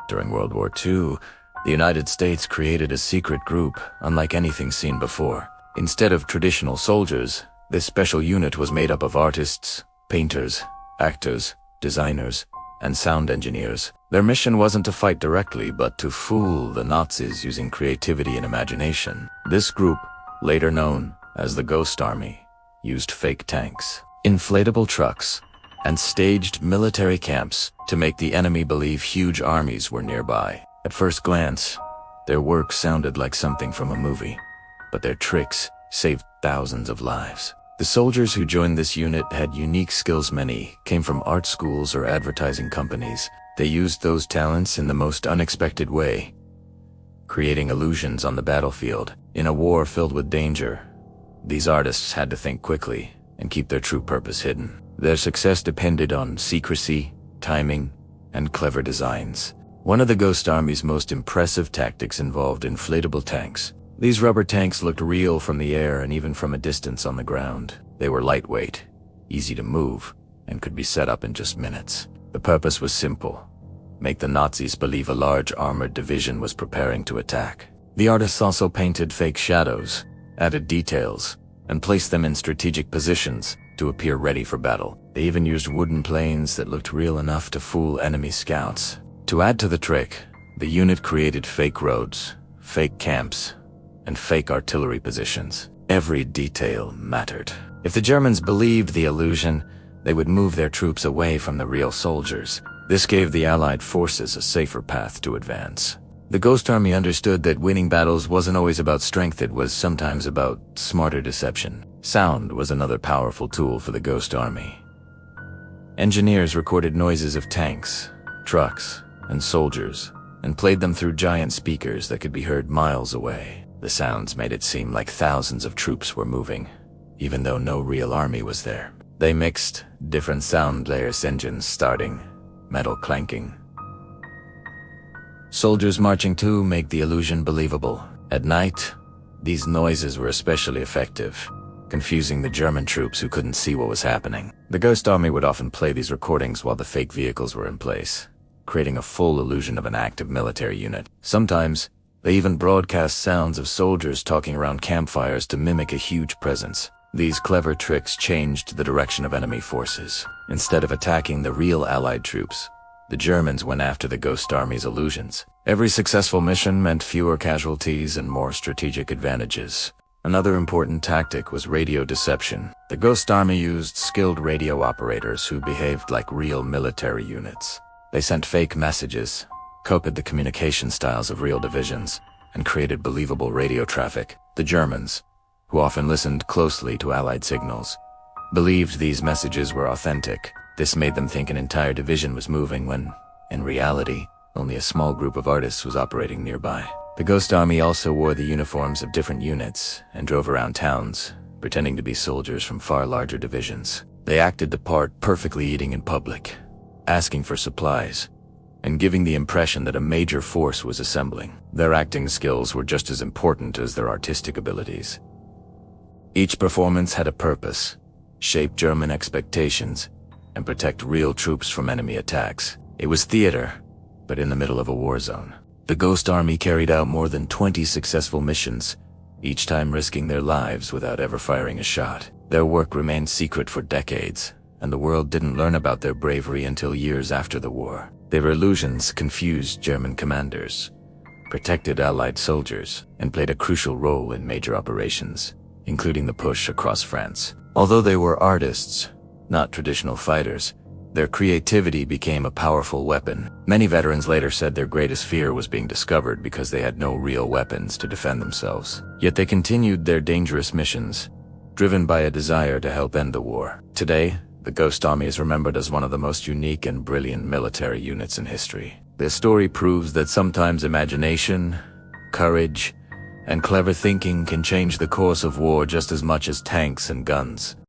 During World War II, the United States created a secret group unlike anything seen before. Instead of traditional soldiers, this special unit was made up of artists, painters, actors, designers, and sound engineers. Their mission wasn't to fight directly, but to fool the Nazis using creativity and imagination. This group, later known as the Ghost Army, used fake tanks, inflatable trucks, and staged military camps to make the enemy believe huge armies were nearby. At first glance, their work sounded like something from a movie, but their tricks saved thousands of lives. The soldiers who joined this unit had unique skills. Many came from art schools or advertising companies. They used those talents in the most unexpected way, creating illusions on the battlefield. In a war filled with danger, these artists had to think quickly and keep their true purpose hidden. Their success depended on secrecy, timing, and clever designs. One of the Ghost Army's most impressive tactics involved inflatable tanks. These rubber tanks looked real from the air and even from a distance on the ground. They were lightweight, easy to move, and could be set up in just minutes. The purpose was simple: make the Nazis believe a large armored division was preparing to attack. The artists also painted fake shadows, added details, and placed them in strategic positions to appear ready for battle. They even used wooden planes that looked real enough to fool enemy scouts. To add to the trick, the unit created fake roads, fake camps, and fake artillery positions. Every detail mattered. If the Germans believed the illusion, they would move their troops away from the real soldiers. This gave the Allied forces a safer path to advance. The Ghost Army understood that winning battles wasn't always about strength, it was sometimes about smarter deception. Sound was another powerful tool for the Ghost Army. Engineers recorded noises of tanks, trucks, and soldiers, and played them through giant speakers that could be heard miles away. The sounds made it seem like thousands of troops were moving, even though no real army was there. They mixed different sound layers, engines starting, metal clanking, soldiers marching to make the illusion believable. At night, these noises were especially effective, confusing the German troops who couldn't see what was happening. The Ghost Army would often play these recordings while the fake vehicles were in place, creating a full illusion of an active military unit. Sometimes, they even broadcast sounds of soldiers talking around campfires to mimic a huge presence. These clever tricks changed the direction of enemy forces. Instead of attacking the real Allied troops, the Germans went after the Ghost Army's illusions. Every successful mission meant fewer casualties and more strategic advantages. Another important tactic was radio deception. The Ghost Army used skilled radio operators who behaved like real military units. They sent fake messages, copied the communication styles of real divisions, and created believable radio traffic. The Germans, who often listened closely to Allied signals, believed these messages were authentic. This made them think an entire division was moving when, in reality, only a small group of artists was operating nearby. The Ghost Army also wore the uniforms of different units and drove around towns, pretending to be soldiers from far larger divisions. They acted the part, perfectly eating in public, asking for supplies, and giving the impression that a major force was assembling. Their acting skills were just as important as their artistic abilities. Each performance had a purpose: shape German expectations and protect real troops from enemy attacks. It was theater, but in the middle of a war zone. The Ghost Army carried out more than 20 successful missions, each time risking their lives without ever firing a shot. Their work remained secret for decades, and the world didn't learn about their bravery until years after the war. Their illusions confused German commanders, protected Allied soldiers, and played a crucial role in major operations, including the push across France. Although they were artists, not traditional fighters, their creativity became a powerful weapon. Many veterans later said their greatest fear was being discovered because they had no real weapons to defend themselves. Yet they continued their dangerous missions, driven by a desire to help end the war. Today, the Ghost Army is remembered as one of the most unique and brilliant military units in history. Their story proves that sometimes imagination, courage, and clever thinking can change the course of war just as much as tanks and guns.